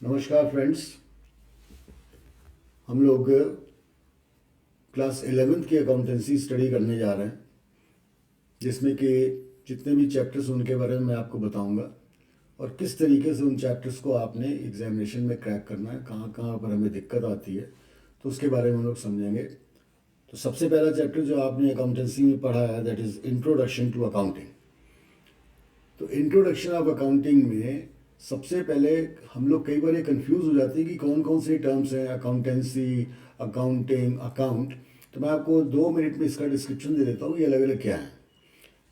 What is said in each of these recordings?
नमस्कार फ्रेंड्स। हम लोग क्लास 11th की अकाउंटेंसी स्टडी करने जा रहे हैं, जिसमें कि जितने भी चैप्टर्स उनके बारे में मैं आपको बताऊंगा और किस तरीके से उन चैप्टर्स को आपने एग्जामिनेशन में क्रैक करना है, कहाँ कहाँ पर हमें दिक्कत आती है, तो उसके बारे में हम लोग समझेंगे। तो सबसे पहला चैप्टर जो आपने अकाउंटेंसी में पढ़ा है, that is introduction to accounting. तो इंट्रोडक्शन ऑफ अकाउंटिंग में सबसे पहले हम लोग कई बार ये कंफ्यूज हो जाते हैं कि कौन कौन से टर्म्स हैं, अकाउंटेंसी, अकाउंटिंग, अकाउंट। तो मैं आपको 2 मिनट में इसका डिस्क्रिप्शन दे देता हूँ, ये अलग अलग क्या है।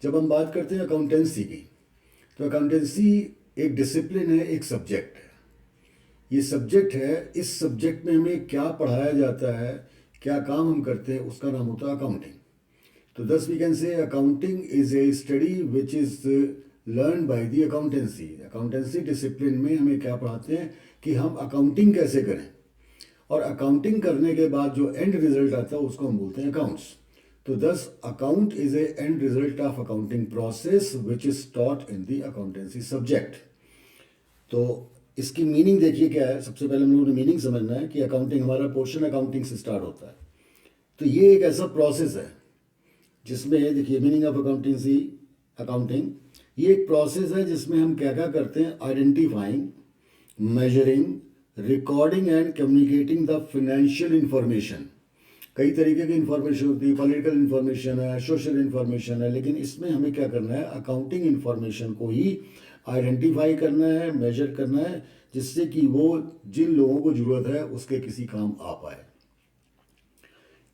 जब हम बात करते हैं अकाउंटेंसी की, तो अकाउंटेंसी एक डिसिप्लिन है, एक सब्जेक्ट है। ये सब्जेक्ट है, इस सब्जेक्ट में हमें क्या पढ़ाया जाता है, क्या काम हम करते हैं, उसका नाम होता है अकाउंटिंग। तो thus we can say accounting is a study which is learned by the accountancy. Accountancy discipline में हमें क्या पढ़ाते हैं कि हम अकाउंटिंग कैसे करें, और अकाउंटिंग करने के बाद जो एंड रिजल्ट आता है उसको हम बोलते हैं अकाउंट्स। तो दस account is A and result of accounting process which is taught in the accountancy subject. तो इसकी मीनिंग देखिए क्या है। सबसे पहले हम लोगों ने मीनिंग समझना है कि अकाउंटिंग, हमारा पोर्शन अकाउंटिंग से स्टार्ट होता है। तो ये एक ऐसा प्रोसेस है जिसमें देखिए मीनिंग ऑफ अकाउंटेंसी, अकाउंटिंग ये एक प्रोसेस है जिसमें हम क्या क्या करते हैं, identifying, measuring, recording and communicating the financial information. कई तरीके की इंफॉर्मेशन होती है, पॉलिटिकल इंफॉर्मेशन है, सोशल इंफॉर्मेशन है, लेकिन इसमें हमें क्या करना है, अकाउंटिंग इंफॉर्मेशन को ही आइडेंटिफाई करना है, मेजर करना है, जिससे कि वो जिन लोगों को ज़रूरत है उसके किसी काम आ पाए।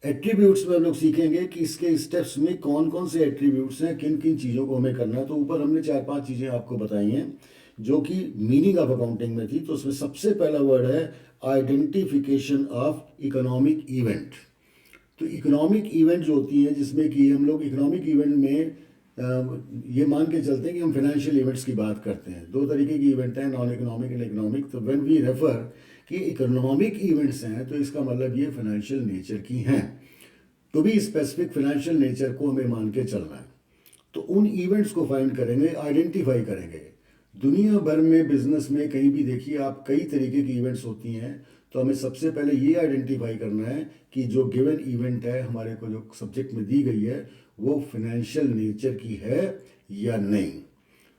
एट्रीब्यूट्स में हम लोग सीखेंगे कि इसके स्टेप्स में कौन कौन से एट्रीब्यूट्स हैं, किन किन चीज़ों को हमें करना है। तो ऊपर हमने 4-5 चीज़ें आपको बताई हैं जो कि मीनिंग ऑफ अकाउंटिंग में थी। तो उसमें सबसे पहला वर्ड है आइडेंटिफिकेशन ऑफ इकोनॉमिक इवेंट। तो इकोनॉमिक इवेंट जो होती हैं, जिसमें कि हम लोग इकोनॉमिक इवेंट में ये मान के चलते हैं कि हम फाइनेंशियल इवेंट्स की बात करते हैं। 2 तरीके की इवेंट हैं, नॉन इकोनॉमिक एंड इकोनॉमिक। तो व्हेन वी रेफर कि इकोनॉमिक इवेंट्स हैं, तो इसका मतलब ये फाइनेंशियल नेचर की हैं। To be specific financial nature को हमें मान के चलना है। तो उन इवेंट्स को फाइंड करेंगे, आइडेंटिफाई करेंगे। दुनिया भर में बिजनेस में कहीं भी देखिए आप, कई तरीके की इवेंट्स होती हैं। तो हमें सबसे पहले ये आइडेंटिफाई करना है कि जो गिवन इवेंट है हमारे को, जो सब्जेक्ट में दी गई है, वो फाइनेंशियल नेचर की है या नहीं।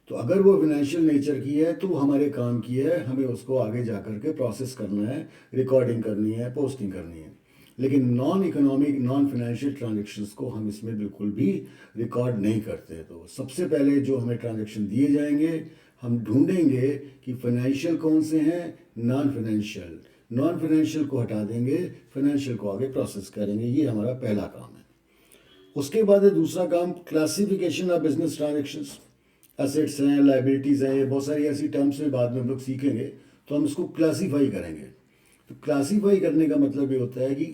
तो अगर वो फाइनेंशियल नेचर की है तो हमारे काम की है, हमें उसको आगे जा कर के प्रोसेस करना है, रिकॉर्डिंग करनी है, पोस्टिंग करनी है। लेकिन non economic, non financial transactions को हम इसमें बिल्कुल भी रिकॉर्ड नहीं करते। तो सबसे पहले जो हमें ट्रांजेक्शन दिए जाएंगे, हम ढूंढेंगे कि फाइनेंशियल कौन से हैं, नॉन फाइनेंशियल। नॉन फाइनेंशियल को हटा देंगे, फाइनेंशियल को आगे प्रोसेस करेंगे। ये हमारा पहला काम है। उसके बाद है दूसरा काम, classification of business transactions. Assets हैं, लाइबिलिटीज़ हैं, ये बहुत सारी ऐसी टर्म्स में बाद में हम लोग सीखेंगे। तो हम इसको क्लासीफाई करेंगे। तो क्लासीफाई करने का मतलब ये होता है कि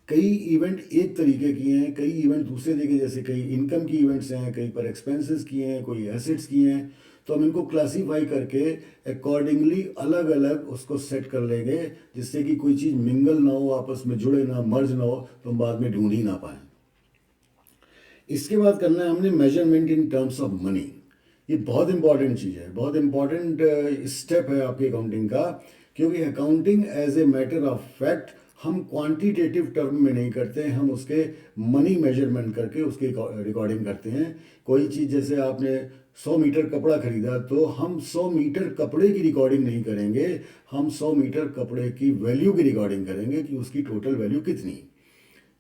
कई इवेंट एक तरीके की हैं, कई इवेंट दूसरे तरीके, जैसे कई इनकम की इवेंट्स हैं, कई पर एक्सपेंसेस की हैं, कोई एसेट्स की हैं। तो हम इनको क्लासीफाई करके अकॉर्डिंगली अलग अलग उसको सेट कर लेंगे, जिससे कि कोई चीज़ मिंगल ना हो, आपस में जुड़े ना, मर्ज ना हो, तो हम बाद में ढूंढ ही ना पाएँ। इसके बाद करना है हमने measurement in terms of money. ये बहुत इंपॉर्टेंट चीज़ है, बहुत इंपॉर्टेंट स्टेप है आपकी अकाउंटिंग का। क्योंकि accounting as a matter of fact हम क्वांटिटेटिव टर्म में नहीं करते हैं, हम उसके मनी मेजरमेंट करके उसकी रिकॉर्डिंग करते हैं। कोई चीज़, जैसे आपने 100 मीटर कपड़ा खरीदा, तो हम 100 मीटर कपड़े की रिकॉर्डिंग नहीं करेंगे, हम 100 मीटर कपड़े की वैल्यू की रिकॉर्डिंग करेंगे कि उसकी टोटल वैल्यू कितनी।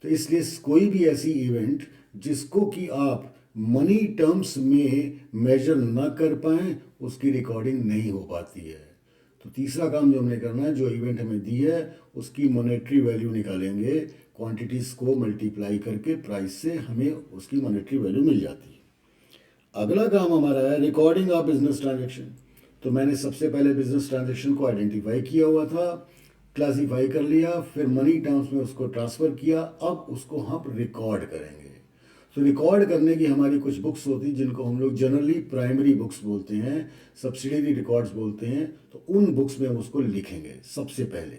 तो इसलिए कोई भी ऐसी इवेंट जिसको कि आप मनी टर्म्स में मेजर ना कर पाएँ, उसकी रिकॉर्डिंग नहीं हो पाती है। तो तीसरा काम जो हमने करना है, जो इवेंट हमें दी है उसकी मॉनेटरी वैल्यू निकालेंगे, क्वांटिटीज़ को मल्टीप्लाई करके प्राइस से हमें उसकी मॉनेटरी वैल्यू मिल जाती है। अगला काम हमारा है रिकॉर्डिंग ऑफ बिजनेस ट्रांजेक्शन। तो मैंने सबसे पहले बिजनेस ट्रांजेक्शन को आइडेंटिफाई किया हुआ था, क्लासीफाई कर लिया, फिर मनी टर्म्स में उसको ट्रांसफ़र किया, अब उसको हम रिकॉर्ड करेंगे। तो रिकॉर्ड करने की हमारी कुछ बुक्स होती हैं जिनको हम लोग जनरली प्राइमरी बुक्स बोलते हैं, सब्सिडियरी रिकॉर्ड्स बोलते हैं। तो उन बुक्स में हम उसको लिखेंगे सबसे पहले।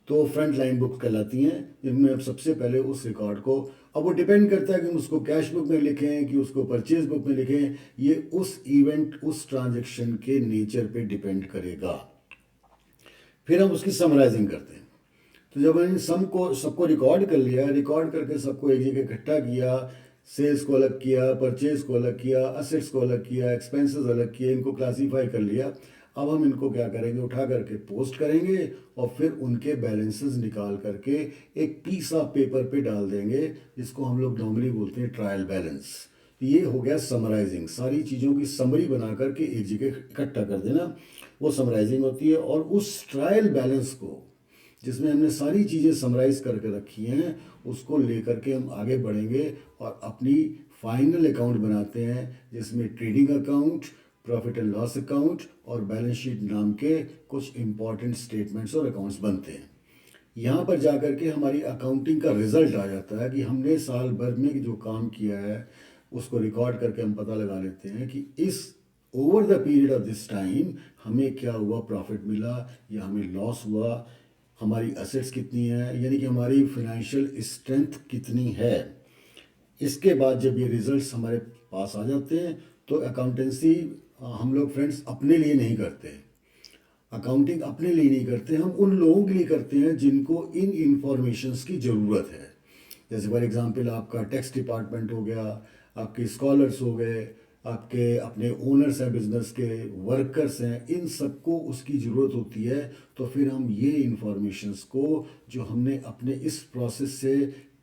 तो फ्रंट लाइन बुक कहलाती हैं, जिनमें हम सबसे पहले उस रिकॉर्ड को, अब वो डिपेंड करता है कि हम उसको कैश बुक में लिखें कि उसको परचेज बुक में लिखें, ये उस इवेंट, उस ट्रांजेक्शन के नेचर पे डिपेंड करेगा। फिर हम उसकी समराइजिंग करते हैं। तो जब हमने सबको रिकॉर्ड कर लिया, रिकॉर्ड करके सबको एक जगह इकट्ठा किया, सेल्स को अलग किया, परचेज को अलग किया, असेट्स को अलग किया, एक्सपेंसेस अलग किए, इनको क्लासीफाई कर लिया, अब हम इनको क्या करेंगे, उठा करके पोस्ट करेंगे और फिर उनके बैलेंसेस निकाल करके एक पीस ऑफ पेपर पे डाल देंगे, जिसको हम लोग नॉर्मली बोलते हैं ट्रायल बैलेंस। ये हो गया समराइजिंग, सारी चीज़ों की समरी बना करके एक जगह इकट्ठा कर देना, वो समराइजिंग होती है। और उस ट्रायल बैलेंस को, जिसमें हमने सारी चीज़ें समराइज करके रखी हैं, उसको लेकर के हम आगे बढ़ेंगे और अपनी फाइनल अकाउंट बनाते हैं, जिसमें trading account, profit and loss account और बैलेंस शीट नाम के कुछ इंपॉर्टेंट स्टेटमेंट्स और अकाउंट्स बनते हैं। यहाँ पर जाकर के हमारी अकाउंटिंग का रिजल्ट आ जाता है कि हमने साल भर में जो काम किया है उसको रिकॉर्ड करके हम पता लगा लेते हैं कि इस over the period of this time हमें क्या हुआ, प्रॉफिट मिला या हमें लॉस हुआ, हमारी असेट्स कितनी है, यानी कि हमारी फाइनेंशियल स्ट्रेंथ कितनी है। इसके बाद जब ये रिजल्ट्स हमारे पास आ जाते हैं तो अकाउंटेंसी हम लोग फ्रेंड्स अपने लिए नहीं करते, अकाउंटिंग अपने लिए नहीं करते, हम उन लोगों के लिए करते हैं जिनको इन इंफॉर्मेशंस की ज़रूरत है। जैसे फॉर एग्जांपल आपका टैक्स डिपार्टमेंट हो गया, आपके स्कॉलर्स हो गए, आपके अपने ओनर्स हैं, बिजनेस के वर्कर्स हैं, इन सबको उसकी ज़रूरत होती है। तो फिर हम ये इंफॉर्मेशंस को जो हमने अपने इस प्रोसेस से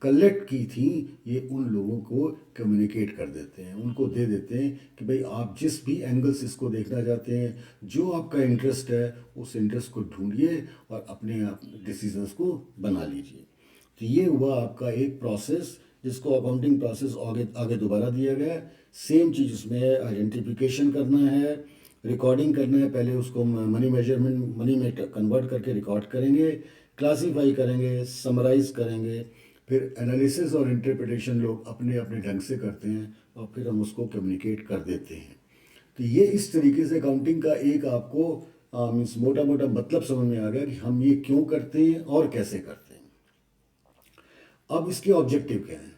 कलेक्ट की थी, ये उन लोगों को कम्युनिकेट कर देते हैं, उनको दे देते हैं कि भाई आप जिस भी एंगल से इसको देखना चाहते हैं, जो आपका इंटरेस्ट है, उस इंटरेस्ट को ढूंढिए और अपने आप डिसीजंस को बना लीजिए। तो ये हुआ आपका एक प्रोसेस, जिसको अकाउंटिंग प्रोसेस आगे आगे दोबारा दिया गया है। सेम चीज़ उसमें है, आइडेंटिफिकेशन करना है, रिकॉर्डिंग करना है, पहले उसको मनी में कन्वर्ट करके रिकॉर्ड करेंगे, क्लासीफाई करेंगे, समराइज करेंगे, फिर एनालिसिस और इंटरप्रिटेशन लोग अपने अपने ढंग से करते हैं और फिर हम उसको कम्युनिकेट कर देते हैं। तो ये इस तरीके से अकाउंटिंग का एक आपको मीन्स मोटा मोटा मतलब समझ में आ गया कि हम ये क्यों करते हैं और कैसे करते हैं। अब इसके ऑब्जेक्टिव क्या हैं,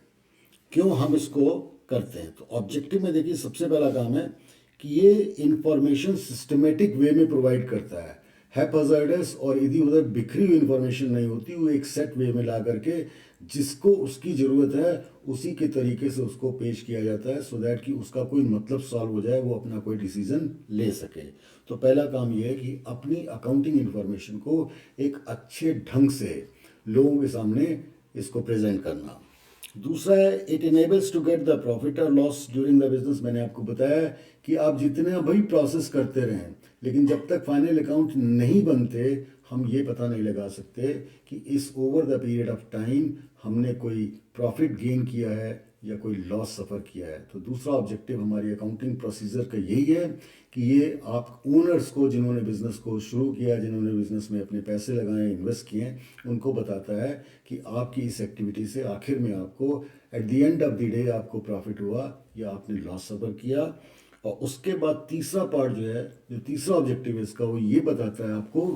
क्यों हम इसको करते हैं। तो ऑब्जेक्टिव में देखिए, सबसे पहला काम है कि ये इंफॉर्मेशन सिस्टमेटिक वे में प्रोवाइड करता है, हैपहज़ार्डस और इधर उधर बिखरी हुई इंफॉर्मेशन नहीं होती, वो एक सेट वे में ला करके जिसको उसकी ज़रूरत है उसी के तरीके से उसको पेश किया जाता है, सो दैट कि उसका कोई मतलब सॉल्व हो जाए, वो अपना कोई डिसीजन ले सके। तो पहला काम ये है कि अपनी अकाउंटिंग इंफॉर्मेशन को एक अच्छे ढंग से लोगों के सामने इसको प्रेजेंट करना। दूसरा है, it enables to get the profit और लॉस ड्यूरिंग द बिजनेस। मैंने आपको बताया कि आप जितने भाई प्रोसेस करते रहें, लेकिन जब तक फाइनल अकाउंट नहीं बनते हम ये पता नहीं लगा सकते कि इस over the period of time हमने कोई प्रॉफिट गेन किया है या कोई लॉस सफ़र किया है। तो दूसरा ऑब्जेक्टिव हमारी अकाउंटिंग प्रोसीजर का यही है कि ये आप ओनर्स को, जिन्होंने बिज़नेस को शुरू किया, जिन्होंने बिज़नेस में अपने पैसे लगाए, इन्वेस्ट किए, उनको बताता है कि आपकी इस एक्टिविटी से आखिर में आपको at the end of the day आपको प्रॉफिट हुआ या आपने लॉस सफ़र किया। और उसके बाद तीसरा पार्ट जो है, जो तीसरा ऑब्जेक्टिव है इसका, वो ये बताता है आपको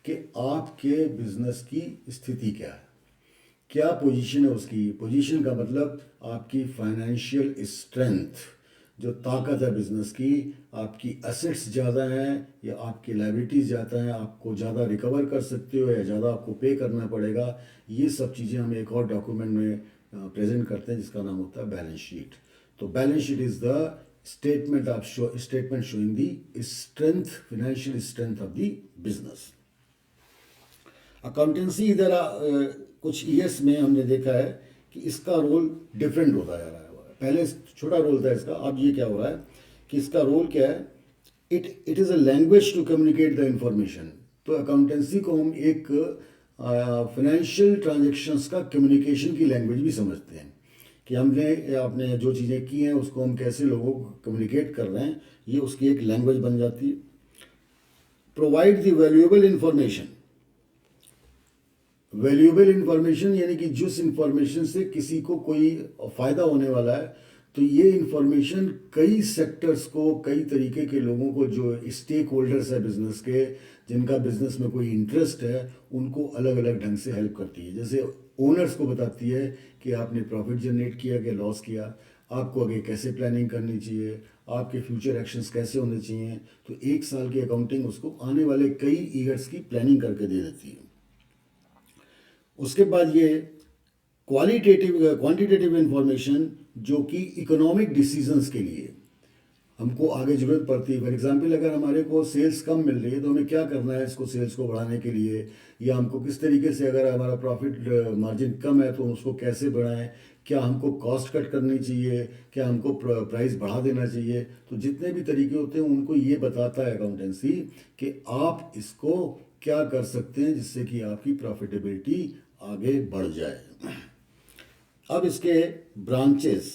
कि आपके बिजनेस की स्थिति क्या है, क्या पोजीशन है उसकी। पोजीशन का मतलब आपकी फाइनेंशियल स्ट्रेंथ, जो ताकत है बिजनेस की, आपकी एसेट्स ज़्यादा हैं या आपकी लायबिलिटीज़ ज़्यादा हैं, आपको ज़्यादा रिकवर कर सकते हो या ज़्यादा आपको पे करना पड़ेगा। ये सब चीज़ें हम एक और डॉक्यूमेंट में प्रेजेंट करते हैं जिसका नाम होता है बैलेंस शीट। तो balance sheet is the statement showing the strength, financial strength of the business. Accountancy इधर कुछ ईयर्स में हमने देखा है कि इसका रोल डिफरेंट होता जा रहा है। पहले छोटा रोल था इसका, अब ये क्या हो रहा है कि इसका रोल क्या है, it is a language to communicate the information. तो अकाउंटेंसी को हम एक फाइनेंशियल ट्रांजेक्शन्स का कम्युनिकेशन की लैंग्वेज भी समझते हैं कि हमने आपने जो चीज़ें की हैं उसको हम कैसे लोगों को कम्युनिकेट कर रहे हैं, ये उसकी एक लैंग्वेज बन जाती है। Provide the valuable information, valuable information यानी कि जिस इंफॉर्मेशन से किसी को कोई फ़ायदा होने वाला है। तो ये इंफॉर्मेशन कई सेक्टर्स को, कई तरीके के लोगों को, जो स्टेक होल्डर्स है बिजनेस के, जिनका बिजनेस में कोई इंटरेस्ट है, उनको अलग अलग ढंग से हेल्प करती है। जैसे ओनर्स को बताती है कि आपने प्रॉफिट जनरेट किया कि लॉस किया, आपको आगे कैसे प्लानिंग करनी चाहिए, आपके फ्यूचर एक्शंस कैसे होने चाहिए। तो 1 साल की अकाउंटिंग उसको आने वाले कई ईयर्स की प्लानिंग करके दे देती है। उसके बाद ये क्वांटिटेटिव इंफॉर्मेशन जो कि इकोनॉमिक डिसीजंस के लिए हमको आगे ज़रूरत पड़ती है। फॉर एग्जांपल अगर हमारे को सेल्स कम मिल रही है तो हमें क्या करना है इसको सेल्स को बढ़ाने के लिए, या हमको किस तरीके से, अगर हमारा प्रॉफिट मार्जिन कम है तो उसको कैसे बढ़ाएं, क्या हमको कॉस्ट कट करनी चाहिए, क्या हमको प्राइस बढ़ा देना चाहिए। तो जितने भी तरीके होते हैं उनको ये बताता है अकाउंटेंसी कि आप इसको क्या कर सकते हैं जिससे कि आपकी प्रॉफिटेबिलिटी आगे बढ़ जाए। अब इसके ब्रांचेस,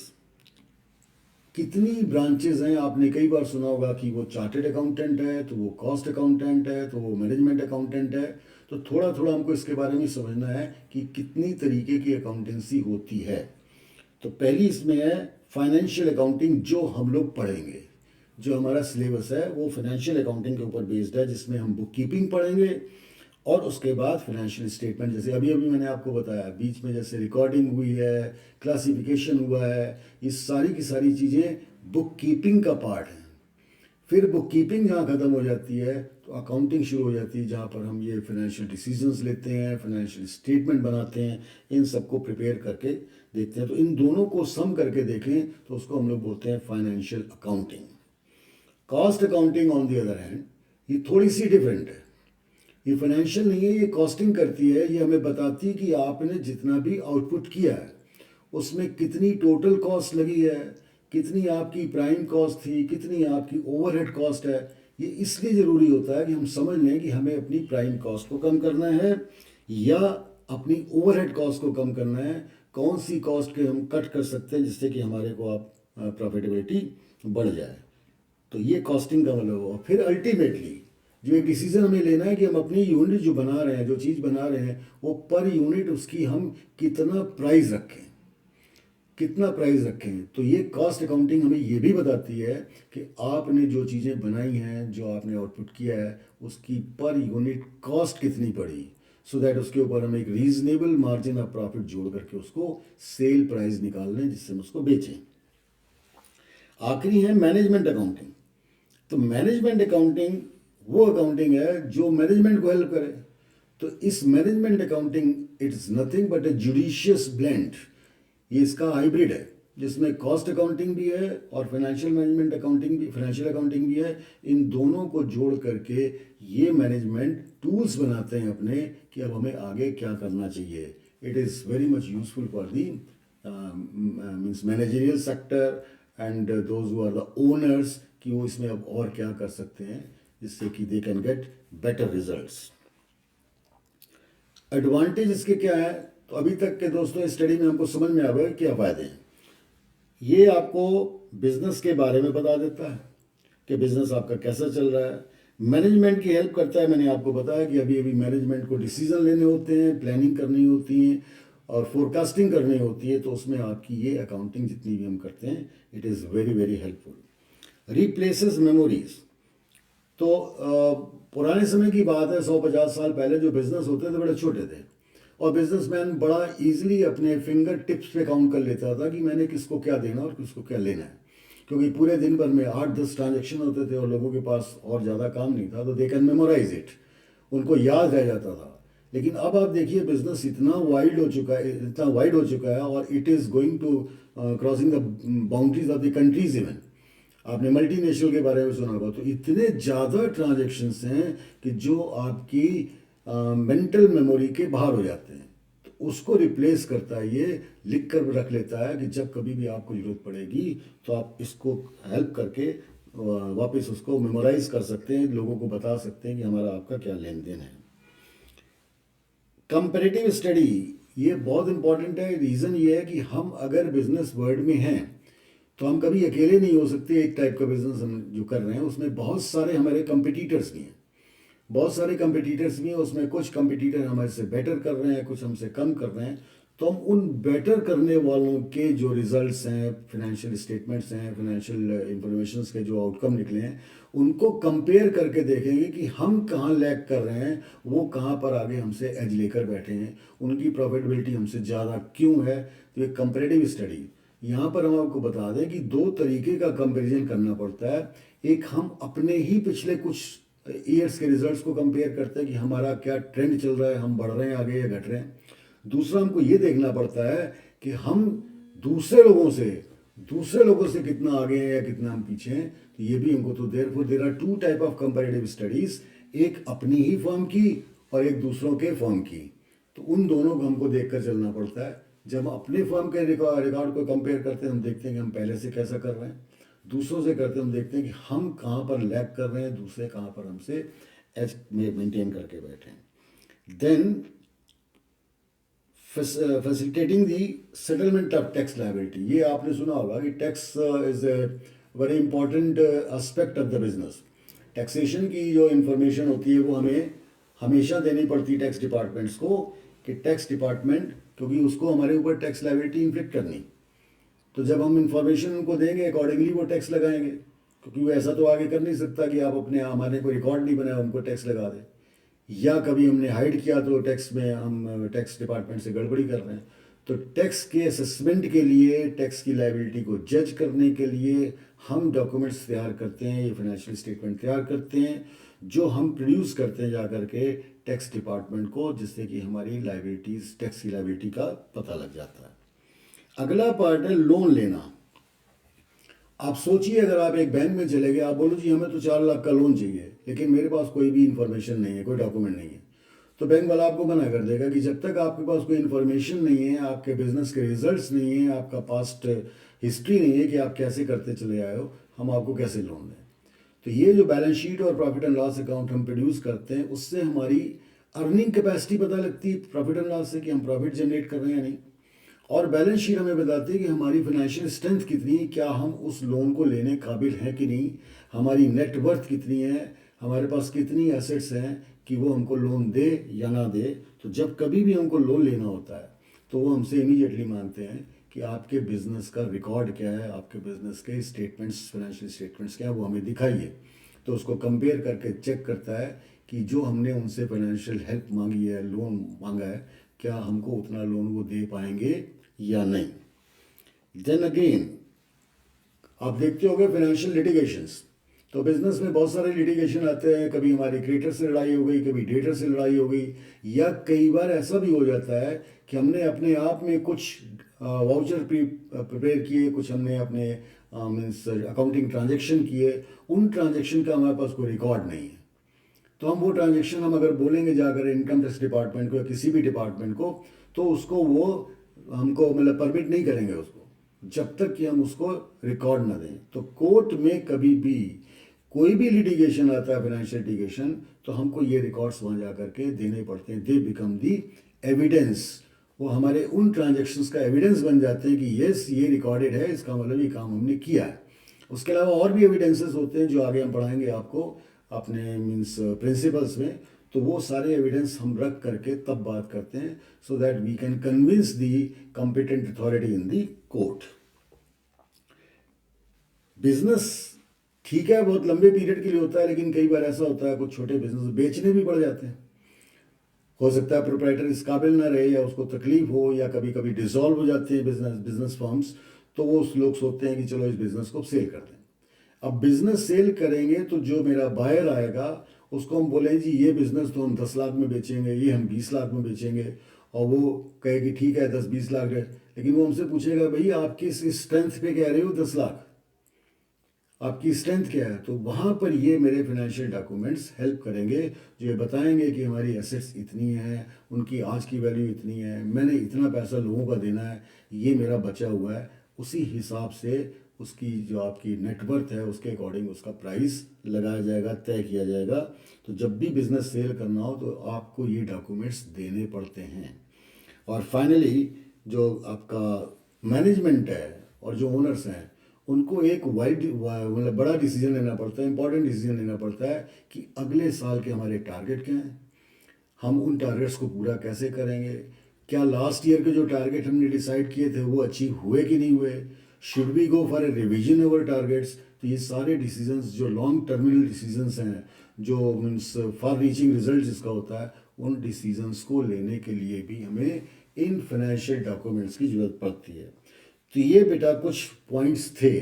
कितनी ब्रांचेस हैं, आपने कई बार सुना होगा कि वो चार्टेड अकाउंटेंट है, तो वो कॉस्ट अकाउंटेंट है, तो वो मैनेजमेंट अकाउंटेंट है। तो थोड़ा थोड़ा हमको इसके बारे में समझना है कि कितनी तरीके की अकाउंटेंसी होती है। तो पहली इसमें है फाइनेंशियल अकाउंटिंग, जो हम लोग पढ़ेंगे। जो हमारा सिलेबस है वो फाइनेंशियल अकाउंटिंग के ऊपर बेस्ड है, जिसमें हम बुक कीपिंग पढ़ेंगे और उसके बाद फाइनेंशियल स्टेटमेंट, जैसे अभी अभी मैंने आपको बताया बीच में जैसे रिकॉर्डिंग हुई है, क्लासिफिकेशन हुआ है, ये सारी की सारी चीज़ें बुक कीपिंग का पार्ट है। फिर बुक कीपिंग जहाँ ख़त्म हो जाती है तो अकाउंटिंग शुरू हो जाती है, जहाँ पर हम ये फाइनेंशियल डिसीजंस लेते हैं, फाइनेंशियल स्टेटमेंट बनाते हैं, इन सबको प्रिपेयर करके देखते हैं। तो इन दोनों को सम करके देखें तो उसको हम लोग बोलते हैं financial accounting. Cost accounting on the other hand ये थोड़ी सी डिफरेंट है। ये फाइनेंशियल नहीं है, ये कॉस्टिंग करती है। ये हमें बताती है कि आपने जितना भी आउटपुट किया है उसमें कितनी टोटल कॉस्ट लगी है, कितनी आपकी प्राइम कॉस्ट थी, कितनी आपकी ओवरहेड कॉस्ट है। ये इसलिए ज़रूरी होता है कि हम समझ लें कि हमें अपनी प्राइम कॉस्ट को कम करना है या अपनी ओवरहेड कॉस्ट को कम करना है, कौन सी कॉस्ट के हम कट कर सकते हैं जिससे कि हमारे को आप प्रॉफिटेबिलिटी बढ़ जाए। तो ये कॉस्टिंग का मतलब हुआ। फिर अल्टीमेटली जो एक डिसीजन हमें लेना है कि हम अपनी यूनिट जो बना रहे हैं, जो चीज़ बना रहे हैं, वो पर यूनिट उसकी हम कितना प्राइस रखें, कितना प्राइस रखें। तो ये कॉस्ट अकाउंटिंग हमें ये भी बताती है कि आपने जो चीज़ें बनाई हैं, जो आपने आउटपुट किया है, उसकी पर यूनिट कॉस्ट कितनी पड़ी, सो दैट उसके ऊपर हम एक रीजनेबल मार्जिन ऑफ प्रॉफिट जोड़ करके उसको सेल प्राइस निकाल लें जिससे हम उसको बेचें। आखिरी है मैनेजमेंट अकाउंटिंग। तो मैनेजमेंट अकाउंटिंग वो अकाउंटिंग है जो मैनेजमेंट को हेल्प करे। तो इस management accounting it's nothing but A judicious blend. ये इसका हाइब्रिड है जिसमें कॉस्ट अकाउंटिंग भी है और फाइनेंशियल मैनेजमेंट अकाउंटिंग भी, फाइनेंशियल अकाउंटिंग भी है। इन दोनों को जोड़ करके ये मैनेजमेंट टूल्स बनाते हैं अपने कि अब हमें आगे क्या करना चाहिए। It is very much useful for the means managerial sector and those who are the owners, कि वो इसमें अब और क्या कर सकते हैं जिससे कि they can get better results. Advantage इसके क्या है? तो अभी तक के दोस्तों स्टडी में हमको समझ में आ गया क्या फ़ायदे हैं। ये आपको बिजनेस के बारे में बता देता है कि बिजनेस आपका कैसा चल रहा है। मैनेजमेंट की हेल्प करता है। मैंने आपको बताया कि अभी अभी मैनेजमेंट को डिसीजन लेने होते हैं, प्लानिंग करनी होती है और फोरकास्टिंग करनी होती है। तो उसमें आपकी ये अकाउंटिंग जितनी भी हम करते हैं, it is very very helpful. Replaces memories. तो पुराने समय की बात है, 100-50 साल पहले जो बिजनेस होते थे बड़े छोटे थे और बिजनेसमैन बड़ा इजीली अपने फिंगर टिप्स पे काउंट कर लेता था कि मैंने किसको क्या देना और किसको क्या लेना है, क्योंकि पूरे दिन भर में 8-10 ट्रांजेक्शन होते थे और लोगों के पास और ज़्यादा काम नहीं था, तो दे कैन मेमोराइज इट, उनको याद रह जाता था। लेकिन अब आप देखिए बिजनेस इतना वाइड हो चुका है, इतना वाइड हो चुका है और it is going to crossing the boundaries of the countries even. आपने मल्टीनेशनल के बारे में सुना होगा। तो इतने ज़्यादा ट्रांजेक्शन्स हैं कि जो आपकी मेंटल मेमोरी के बाहर हो जाते हैं। तो उसको रिप्लेस करता है, ये लिख कर रख लेता है कि जब कभी भी आपको ज़रूरत पड़ेगी तो आप इसको हेल्प करके वापस उसको मेमोराइज कर सकते हैं, लोगों को बता सकते हैं कि हमारा आपका क्या लेन देन है। कंपैरेटिव स्टडी ये बहुत इंपॉर्टेंट है। रीज़न ये है कि हम अगर बिजनेस वर्ल्ड में हैं तो हम कभी अकेले नहीं हो सकते। एक टाइप का बिजनेस हम जो कर रहे हैं उसमें बहुत सारे हमारे कंपटीटर्स भी हैं, बहुत सारे कंपटीटर्स भी हैं। उसमें कुछ कंपटीटर हमारे से बेटर कर रहे हैं, कुछ हमसे कम कर रहे हैं। तो हम उन बेटर करने वालों के जो रिजल्ट्स हैं, फाइनेंशियल स्टेटमेंट्स हैं, फाइनेंशियल इंफॉर्मेशंस के जो आउटकम निकले हैं, उनको कंपेयर करके देखेंगे कि हम कहाँ लैग कर रहे हैं, वो कहाँ पर आगे हमसे एज लेकर बैठे हैं, उनकी प्रॉफिटेबिलिटी हमसे ज़्यादा क्यों है। तो ये कंपेरेटिव स्टडी, यहाँ पर हम आपको बता दें कि दो तरीके का कंपैरिजन करना पड़ता है। एक हम अपने ही पिछले कुछ ईयर्स के रिजल्ट्स को कंपेयर करते हैं कि हमारा क्या ट्रेंड चल रहा है, हम बढ़ रहे हैं आगे या घट रहे हैं। दूसरा हमको ये देखना पड़ता है कि हम दूसरे लोगों से कितना आगे हैं या कितना हम पीछे हैं। तो ये भी हमको, तो there are two type of comparative studies, एक अपनी ही फर्म की और एक दूसरों के फर्म की। तो उन दोनों को हमको देखकर चलना पड़ता है। जब हम अपने फर्म के रिकॉर्ड को कंपेयर करते हैं, हम देखते हैं कि हम पहले से कैसा कर रहे हैं। दूसरों से करते हैं, हम देखते हैं कि हम कहाँ पर लैग कर रहे हैं, दूसरे कहाँ पर हमसे एज मेंटेन करके बैठे हैं। Then facilitating the settlement of tax liability. ये आपने सुना होगा कि tax is a very important aspect of the business. Taxation की जो इंफॉर्मेशन होती है वो हमें हमेशा देनी पड़ती है टैक्स डिपार्टमेंट्स को, कि टैक्स डिपार्टमेंट, क्योंकि उसको हमारे ऊपर टैक्स लायबिलिटी इन्फ्लिक्ट करनी। तो जब हम इंफॉर्मेशन उनको देंगे अकॉर्डिंगली वो टैक्स लगाएंगे, क्योंकि वो ऐसा तो आगे कर नहीं सकता कि आप अपने हमारे कोई रिकॉर्ड नहीं बनाया उनको टैक्स लगा दें, या कभी हमने हाइड किया तो टैक्स में हम टैक्स डिपार्टमेंट से गड़बड़ी कर रहे हैं। तो टैक्स के असेसमेंट के लिए, टैक्स की लायबिलिटी को जज करने के लिए हम डॉक्यूमेंट्स तैयार करते हैं, ये फाइनेंशियल स्टेटमेंट तैयार करते हैं जो हम प्रोड्यूस करते हैं जा करके टैक्स डिपार्टमेंट को, जिससे कि हमारी लायबिलिटीज़, टैक्स की लायबिलिटी का पता लग जाता है। अगला पार्ट है लोन लेना। आप सोचिए, अगर आप एक बैंक में चले गए, आप बोलो जी हमें तो 4 लाख का लोन चाहिए, लेकिन मेरे पास कोई भी इन्फॉर्मेशन नहीं है, कोई डॉक्यूमेंट नहीं है, तो बैंक वाला आपको मना कर देगा कि जब तक आपके पास कोई इन्फॉर्मेशन नहीं है, आपके बिजनेस के रिजल्ट्स नहीं है, आपका पास्ट हिस्ट्री नहीं है कि आप कैसे करते चले आए हो, हम आपको कैसे लोन दें। तो ये जो बैलेंस शीट और प्रॉफिट एंड लॉस अकाउंट हम प्रोड्यूस करते हैं, उससे हमारी अर्निंग कैपेसिटी पता लगती है प्रॉफिट एंड लॉस से, कि हम प्रॉफिट जनरेट कर रहे हैं या नहीं। और बैलेंस शीट हमें बताती है कि हमारी फाइनेंशियल स्ट्रेंथ कितनी है, क्या हम उस लोन को लेने काबिल हैं कि नहीं, हमारी नेट वर्थ कितनी है, हमारे पास कितनी एसेट्स हैं कि वो हमको लोन दे या ना दे। तो जब कभी भी हमको लोन लेना होता है तो वो हमसे इमीडिएटली मांगते हैं कि आपके बिजनेस का रिकॉर्ड क्या है, आपके बिजनेस के स्टेटमेंट्स, फाइनेंशियल स्टेटमेंट्स क्या है, वो हमें दिखाइए। तो उसको कंपेयर करके चेक करता है कि जो हमने उनसे फाइनेंशियल हेल्प मांगी है, लोन मांगा है, क्या हमको उतना लोन वो दे पाएंगे या नहीं। देन अगेन आप देखते होंगे फाइनेंशियल लिटिगेशंस। तो बिजनेस में बहुत सारे लिटिगेशन आते हैं, कभी हमारे क्रेडिटर से लड़ाई हो गई, कभी डेटर से लड़ाई हो गई, या कई बार ऐसा भी हो जाता है कि हमने अपने आप में कुछ वाउचर प्रिपेयर किए, कुछ हमने अपने मीन्स अकाउंटिंग ट्रांजेक्शन किए, उन ट्रांजेक्शन का हमारे पास कोई रिकॉर्ड नहीं है। तो हम वो ट्रांजेक्शन हम अगर बोलेंगे जाकर इनकम टैक्स डिपार्टमेंट को या किसी भी डिपार्टमेंट को, तो उसको वो हमको मतलब परमिट नहीं करेंगे उसको, जब तक कि हम उसको रिकॉर्ड ना दें। तो कोर्ट में कभी भी कोई भी लिटिगेशन आता है, फाइनेंशियल लिटिगेशन, तो हमको ये रिकॉर्ड्स वहाँ जा करके देने पड़ते हैं। दे बिकम दी एविडेंस, वो हमारे उन ट्रांजेक्शन्स का एविडेंस बन जाते हैं कि यस ये रिकॉर्डेड है, इसका मतलब ये काम हमने किया है। उसके अलावा और भी एविडेंसेस होते हैं जो आगे हम पढ़ाएंगे आपको अपने मीन्स प्रिंसिपल्स में। तो वो सारे एविडेंस हम रख करके तब बात करते हैं, so that we can convince the competent authority in the court. Business ठीक है, बहुत लंबे पीरियड के लिए होता है, लेकिन कई बार ऐसा होता है कुछ छोटे बिजनेस बेचने भी पड़ जाते हैं। हो सकता है प्रोप्राइटर इस काबिल ना रहे, या उसको तकलीफ हो, या कभी कभी डिसॉल्व हो जाते हैं बिजनेस फर्म्स, तो वो लोग सोचते हैं कि चलो इस बिजनेस को सेल कर दें। अब बिजनेस सेल करेंगे तो जो मेरा बायर आएगा उसको हम बोलें जी ये बिजनेस तो हम 10 लाख में बेचेंगे, ये हम 20 लाख में बेचेंगे, और वो कहे कि ठीक है 10-20 लाख है, लेकिन वो हमसे पूछेगा भाई आप किस स्ट्रेंथ पे कह रहे हो 10 लाख, आपकी स्ट्रेंथ क्या है। तो वहाँ पर ये मेरे फाइनेंशियल डॉक्यूमेंट्स हेल्प करेंगे, जो ये बताएंगे कि हमारी एसेट्स इतनी हैं, उनकी आज की वैल्यू इतनी है, मैंने इतना पैसा लोगों का देना है, ये मेरा बचा हुआ है, उसी हिसाब से उसकी जो आपकी नेटवर्थ है उसके अकॉर्डिंग उसका प्राइस लगाया जाएगा, तय किया जाएगा। तो जब भी बिजनेस सेल करना हो तो आपको ये डॉक्यूमेंट्स देने पड़ते हैं। और फाइनली जो आपका मैनेजमेंट है और जो ओनर्स हैं, उनको एक मतलब बड़ा डिसीजन लेना पड़ता है, इंपॉर्टेंट डिसीजन लेना पड़ता है कि अगले साल के हमारे टारगेट क्या हैं, हम उन टारगेट्स को पूरा कैसे करेंगे, क्या लास्ट ईयर के जो टारगेट हमने डिसाइड किए थे वो अचीव हुए कि नहीं हुए, should we go for a revision our targets. तो ये सारे डिसीजंस जो लॉन्ग टर्मिनल डिसीजंस हैं, जो मीन्स फार रीचिंग रिजल्ट जिसका होता है, उन डिसीजंस को लेने के लिए भी हमें इन फाइनेंशियल डॉक्यूमेंट्स की ज़रूरत पड़ती है। तो ये बेटा कुछ पॉइंट्स थे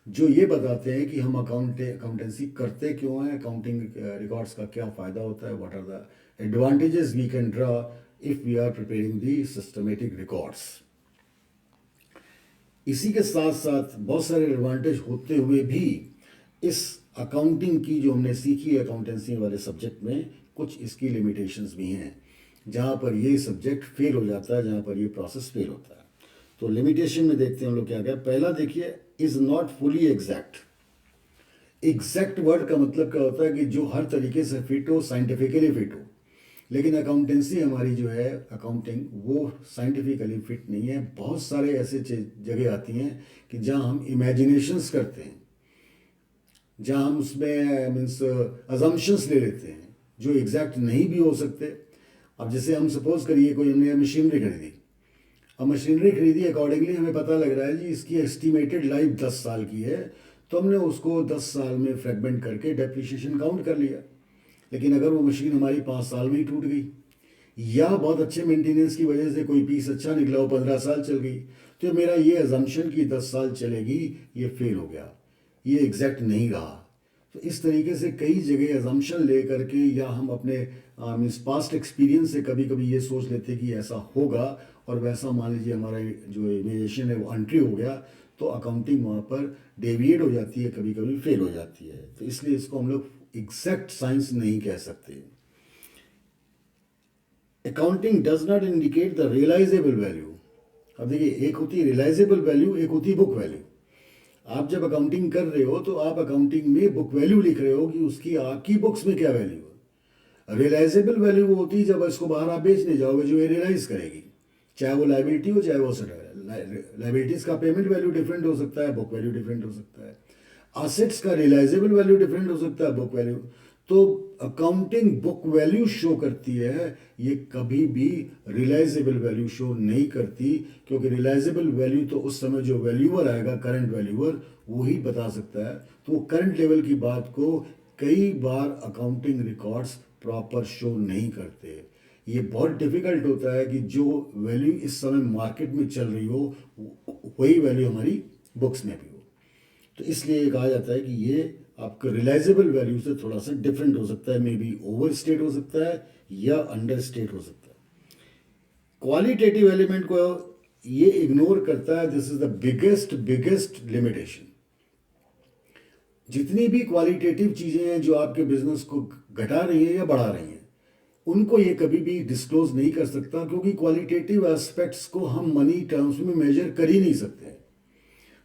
जो ये बताते हैं कि हम अकाउंटेंसी करते क्यों हैं, अकाउंटिंग रिकॉर्ड्स का क्या फ़ायदा होता है, what are the advantages we can draw if we are preparing the systematic records. इसी के साथ साथ बहुत सारे एडवांटेज होते हुए भी इस अकाउंटिंग की जो हमने सीखी है अकाउंटेंसी वाले सब्जेक्ट में, कुछ इसकी लिमिटेशंस भी हैं जहाँ पर ये सब्जेक्ट फेल हो जाता है, जहाँ पर ये प्रोसेस फेल होता है। तो लिमिटेशन में देखते हैं हम लोग क्या क्या। पहला देखिए, is not fully exact. Exact word का मतलब क्या होता है कि जो हर तरीके से फिट हो, साइंटिफिकली फिट हो। लेकिन अकाउंटेंसी हमारी जो है अकाउंटिंग, वो साइंटिफिकली फिट नहीं है। बहुत सारे ऐसे जगह आती हैं कि जहाँ हम इमेजिनेशंस करते हैं, जहाँ हम उसमें मीन्स अजम्पशंस ले लेते हैं जो एग्जैक्ट नहीं भी हो सकते। अब जैसे हम सपोज करिए कोई हमने मशीनरी खरीदी, अब मशीनरी खरीदी, अकॉर्डिंगली हमें पता लग रहा है जी इसकी एस्टिमेटेड लाइफ 10 साल की है, तो हमने उसको 10 साल में फ्रेगमेंट करके डेप्रिसिएशन काउंट कर लिया। लेकिन अगर वो मशीन हमारी 5 साल में ही टूट गई, या बहुत अच्छे मेंटेनेंस की वजह से कोई पीस अच्छा निकला, वो 15 साल चल गई, तो मेरा ये अजम्पशन कि 10 साल चलेगी, ये फेल हो गया, ये एग्जैक्ट नहीं रहा। तो इस तरीके से कई जगह अजम्पशन ले करके, या हम अपने मीन्स पास्ट एक्सपीरियंस से कभी कभी ये सोच लेते कि ऐसा होगा, और वैसा मान लीजिए हमारा जो इमेजिनेशन है वो एंट्री हो गया, तो अकाउंटिंग वहाँ पर डेविएट हो जाती है, कभी कभी फेल हो जाती है। तो इसलिए इसको हम लोग एग्जैक्ट साइंस नहीं कह सकते। Accounting does not indicate the realisable value. अब देखिए, एक होती है रियलाइजेबल वैल्यू, एक होती है बुक वैल्यू। आप जब अकाउंटिंग कर रहे हो तो आप अकाउंटिंग में बुक वैल्यू लिख रहे हो कि उसकी आपकी बुक्स में क्या वैल्यू है। रियलाइजेबल वैल्यू वो होती है जब इसको बाहर आप बेचने जाओगे, जो ये रियलाइज करेगी, चाहे वो लाइबिलिटी हो चाहे वो लाइबिलिटीज का पेमेंट वैल्यू डिफरेंट हो सकता है, बुक वैल्यू डिफरेंट हो सकता है। असेट्स का रियलाइजेबल वैल्यू डिफरेंट हो सकता है, बुक वैल्यू। तो अकाउंटिंग बुक वैल्यू शो करती है, ये कभी भी रियलाइजेबल वैल्यू शो नहीं करती, क्योंकि रियलाइजेबल वैल्यू तो उस समय जो वैल्यूअर आएगा, करंट वैल्यूअर, वो ही बता सकता है। तो वो करंट लेवल की बात को कई बार अकाउंटिंग रिकॉर्ड्स प्रॉपर शो नहीं करते। ये बहुत डिफिकल्ट होता है कि जो वैल्यू इस समय मार्केट में चल रही हो, वही वैल्यू हमारी बुक्स में भी हो। तो इसलिए कहा जाता है कि ये आपका रियलाइजेबल वैल्यू से थोड़ा सा डिफरेंट हो सकता है, मे बी ओवर स्टेट हो सकता है या अंडर स्टेट हो सकता है। क्वालिटेटिव एलिमेंट को ये इग्नोर करता है। This is the biggest limitation. जितनी भी क्वालिटेटिव चीज़ें हैं जो आपके बिजनेस को घटा रही हैं या बढ़ा रही हैं, उनको ये कभी भी डिस्क्लोज नहीं कर सकता, क्योंकि क्वालिटेटिव एस्पेक्ट्स को हम मनी टर्म्स में मेजर कर ही नहीं सकते।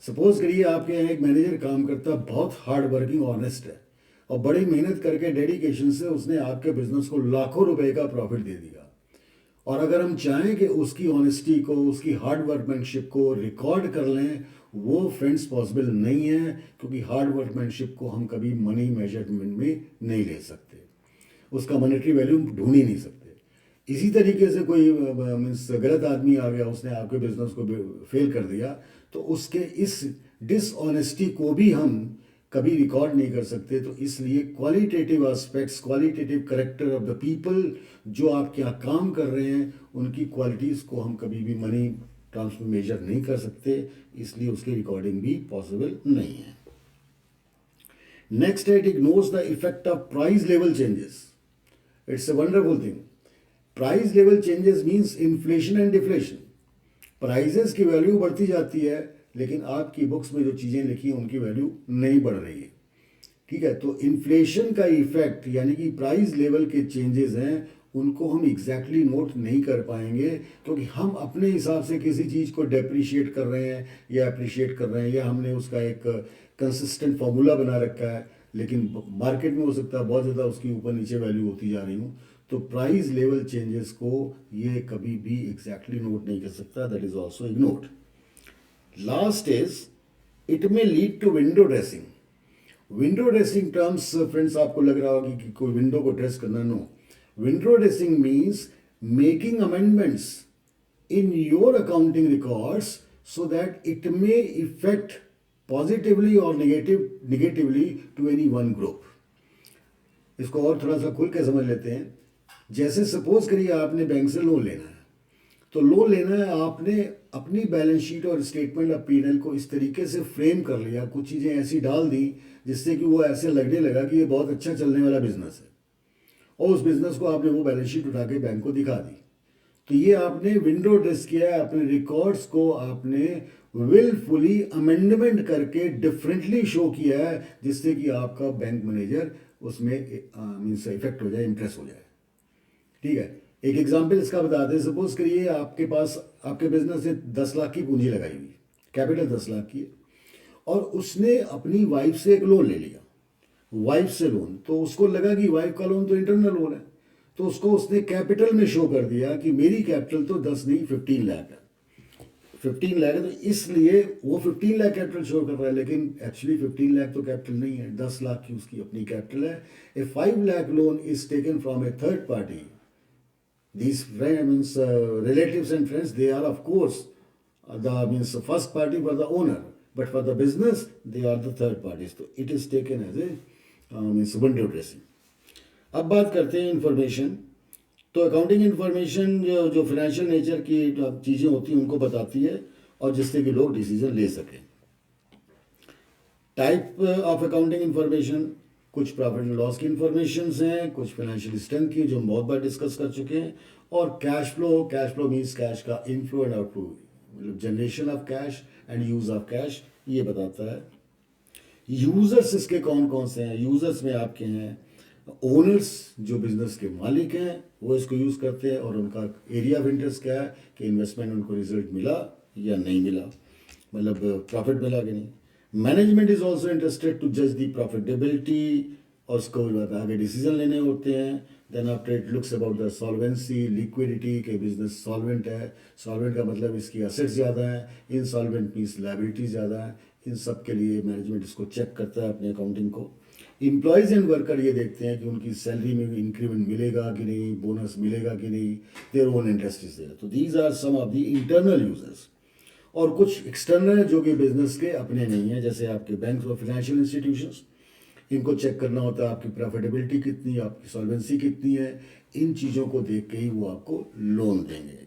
सपोज करिए आपके यहाँ एक मैनेजर काम करता, बहुत हार्ड वर्किंग, ऑनेस्ट है, और बड़ी मेहनत करके डेडिकेशन से उसने आपके बिजनेस को लाखों रुपए का प्रॉफिट दे दिया। और अगर हम चाहें कि उसकी ऑनेस्टी को, उसकी हार्ड वर्कमैनशिप को रिकॉर्ड कर लें, वो फ्रेंड्स पॉसिबल नहीं है, क्योंकि हार्ड वर्कमैनशिप को हम कभी मनी मेजरमेंट में नहीं ले सकते, उसका मॉनेटरी वैल्यू ढूंढ ही नहीं सकते। इसी तरीके से कोई मीन्स गलत आदमी आ गया, उसने आपके बिजनेस को फेल कर दिया, तो उसके इस डिसऑनेस्टी को भी हम कभी रिकॉर्ड नहीं कर सकते। तो इसलिए qualitative aspects, qualitative character of the people जो आपके यहाँ काम कर रहे हैं, उनकी क्वालिटीज़ को हम कभी भी मनी टर्म्स में मेजर नहीं कर सकते, इसलिए उसकी रिकॉर्डिंग भी पॉसिबल नहीं है। नेक्स्ट है, it ignores the effect of price level changes. It's a wonderful thing. Price level changes means inflation and deflation. Prices की वैल्यू बढ़ती जाती है, लेकिन आपकी बुक्स में जो चीज़ें लिखी हैं उनकी वैल्यू नहीं बढ़ रही है। ठीक है, तो इन्फ्लेशन का इफेक्ट यानी कि प्राइस लेवल के चेंजेस हैं, उनको हम एग्जैक्टली नोट नहीं कर पाएंगे, क्योंकि हम अपने हिसाब से किसी चीज़ को डेप्रिशिएट कर रहे हैं या अप्रिशिएट कर रहे हैं, या हमने उसका एक कंसिस्टेंट फार्मूला बना रखा है, लेकिन मार्केट में हो सकता है बहुत ज़्यादा उसकी ऊपर नीचे वैल्यू होती जा रही हूँ। तो प्राइस लेवल चेंजेस को ये कभी भी एग्जैक्टली नोट नहीं कर सकता, that is also ignored. Last is, it may lead to window dressing. Window dressing terms friends आपको लग रहा होगा कि कोई विंडो को ड्रेस करना, no. Window dressing means making amendments in your accounting records so that it may effect positively और negatively to any one group. इसको और थोड़ा सा खुल के समझ लेते हैं। जैसे सपोज करिए आपने बैंक से लोन लेना है, तो लोन लेना है, आपने अपनी बैलेंस शीट और स्टेटमेंट ऑफ P&L को इस तरीके से फ्रेम कर लिया, कुछ चीज़ें ऐसी डाल दी जिससे कि वो ऐसे लगने लगा कि ये बहुत अच्छा चलने वाला बिजनेस है, और उस बिजनेस को आपने वो बैलेंस शीट उठा के बैंक को दिखा दी। तो ये आपने विंडो ड्रेस किया है, अपने रिकॉर्ड्स को आपने विलफुली अमेंडमेंट करके डिफरेंटली शो किया है, जिससे कि आपका बैंक मैनेजर उसमें मीन्स इफेक्ट हो जाए, इम्प्रेस हो जाए। ठीक है, एक एग्जांपल इसका बताते हैं। सपोज करिए आपके पास, आपके बिजनेस ने 10 लाख की पूंजी लगाई हुई, कैपिटल 10 लाख की है, और उसने अपनी वाइफ से एक लोन ले लिया, वाइफ से लोन। तो उसको लगा कि वाइफ का लोन तो इंटरनल लोन है, तो उसको उसने कैपिटल में शो कर दिया कि मेरी कैपिटल तो 10 नहीं 15 लाख है, 15 लाख है, तो इसलिए वो 15 लाख कैपिटल शो कर रहा है, लेकिन एक्चुअली 15 लाख तो कैपिटल नहीं है, 10 लाख की उसकी अपनी कैपिटल है। ए 5 lakh loan is taken from A third party. These friends, relatives and friends, they are of course the first party for the owner, but for the business they are the third parties. So it is taken as a window dressing. अब बात करते हैं information. तो accounting information जो financial nature की चीज़ें होती हैं उनको बताती है, और जिससे कि लोग डिसीजन ले सकें। टाइप ऑफ अकाउंटिंग इन्फॉर्मेशन, कुछ प्रॉफिट एंड लॉस की इन्फॉर्मेशन हैं, कुछ फाइनेंशियल स्ट्रेंथ की जो हम बहुत बार डिस्कस कर चुके हैं, और कैश फ्लो मीन्स कैश का इनफ्लो एंड आउटफ्लो, मतलब generation of cash and use of cash, ये बताता है। यूजर्स इसके कौन कौन से हैं? यूजर्स में आपके हैं ओनर्स, जो बिजनेस के मालिक हैं, वो इसको यूज़ करते हैं, और उनका एरिया ऑफ इंटरेस्ट क्या है कि इन्वेस्टमेंट उनको रिजल्ट मिला या नहीं मिला, मतलब प्रॉफिट मिला कि नहीं। Management is also interested to जज दी प्रॉफिटेबिलिटी, और उसको आगे डिसीजन लेने होते हैं। Then after it looks about the solvency, liquidity, के बिजनेस सॉल्वेंट है, सॉल्वेंट का मतलब इसकी एसेट्स ज़्यादा है, इनसॉल्वेंट मीन्स लायबिलिटी ज़्यादा है। इन सब के लिए मैनेजमेंट इसको चेक करता है अपने अकाउंटिंग को। एम्प्लॉयज़ एंड वर्कर ये देखते हैं कि उनकी सैलरी में इंक्रीमेंट मिलेगा कि नहीं, बोनस मिलेगा कि नहीं, their own interest is there. तो these are some of the internal users. और कुछ एक्सटर्नल है जो कि बिजनेस के अपने नहीं है, जैसे आपके बैंक और फाइनेंशियल इंस्टीट्यूशंस, इनको चेक करना होता है आपकी प्रॉफिटेबिलिटी कितनी है, आपकी सॉल्वेंसी कितनी है। इन चीज़ों को देख के ही वो आपको लोन देंगे।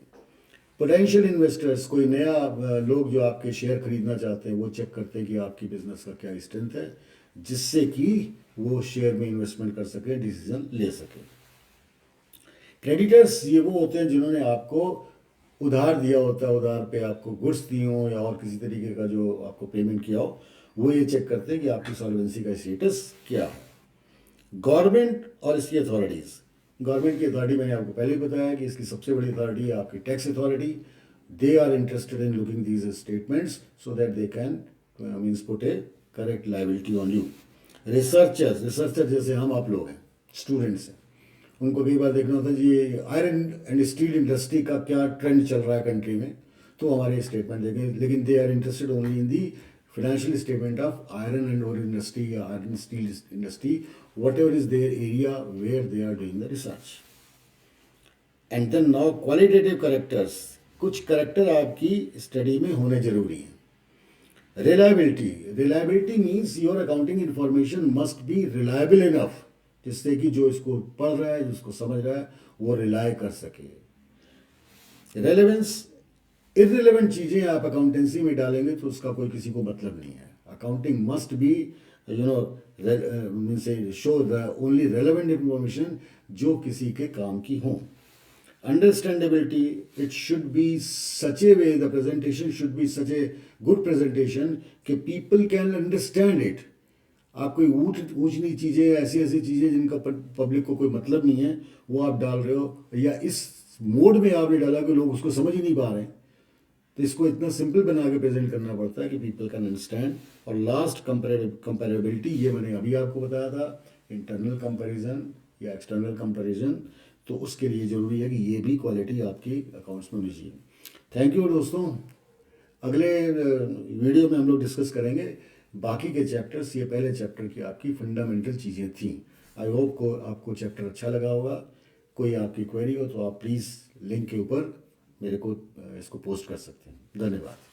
पोटेंशियल इन्वेस्टर्स, कोई नया लोग जो आपके शेयर खरीदना चाहते हैं, वो चेक करते हैं कि आपकी बिजनेस का क्या स्ट्रेंथ है, जिससे कि वो शेयर में इन्वेस्टमेंट कर सके, डिसीजन ले सके। क्रेडिटर्स ये वो होते हैं जिन्होंने आपको उधार दिया होता है, उधार पे आपको गुड्स दिए हो या और किसी तरीके का जो आपको पेमेंट किया हो, वो ये चेक करते हैं कि आपकी सॉल्वेंसी का स्टेटस क्या है। गवर्नमेंट और इसकी अथॉरिटीज़, गवर्नमेंट की अथॉरिटी मैंने आपको पहले ही बताया कि इसकी सबसे बड़ी अथॉरिटी है आपकी tax authority. They are interested in looking these statements so that they can means put a correct liability on you. Researcher जैसे हम आप लोग हैं, स्टूडेंट्स हैं, उनको कई बार देखना होता है जी ये आयरन एंड स्टील इंडस्ट्री का क्या ट्रेंड चल रहा है कंट्री में, तो हमारे स्टेटमेंट देखें। लेकिन they are interested only in the financial statement of iron and ore industry या iron steel industry, whatever is their area where they are doing the research. And then now qualitative characters, कुछ character आपकी study में होने जरूरी हैं। Reliability means your accounting information must be reliable enough, जिससे कि जो इसको पढ़ रहा है, जिसको समझ रहा है, वो रिलाय कर सके। रेलेवेंस, इररिलेवेंट चीज़ें आप अकाउंटेंसी में डालेंगे तो उसका कोई किसी को मतलब नहीं है। Accounting must be means show the only relevant information जो किसी के काम की हो। Understandability, it should be such A way, the presentation should be such a good presentation कि पीपल कैन अंडरस्टैंड इट। आप कोई ऊंच नीच चीज़ें, ऐसी ऐसी चीज़ें जिनका पब्लिक को कोई मतलब नहीं है, वो आप डाल रहे हो, या इस मोड में आपने डाला कि लोग उसको समझ ही नहीं पा रहे हैं। तो इसको इतना सिंपल बना के प्रेजेंट करना पड़ता है कि पीपल कैन अंडरस्टैंड। और लास्ट कंपेरेबिलिटी, ये मैंने अभी आपको बताया था, इंटरनल कंपैरिजन या एक्सटर्नल कंपैरिजन, तो उसके लिए ज़रूरी है कि ये भी क्वालिटी आपकी अकाउंट्स में होनी चाहिए। थैंक यू दोस्तों। अगले वीडियो में हम लोग डिस्कस करेंगे बाकी के चैप्टर्स। ये पहले चैप्टर की आपकी फंडामेंटल चीज़ें थी। आई होप को आपको चैप्टर अच्छा लगा होगा। कोई आपकी क्वेरी हो तो आप प्लीज़ लिंक के ऊपर मेरे को इसको पोस्ट कर सकते हैं। धन्यवाद।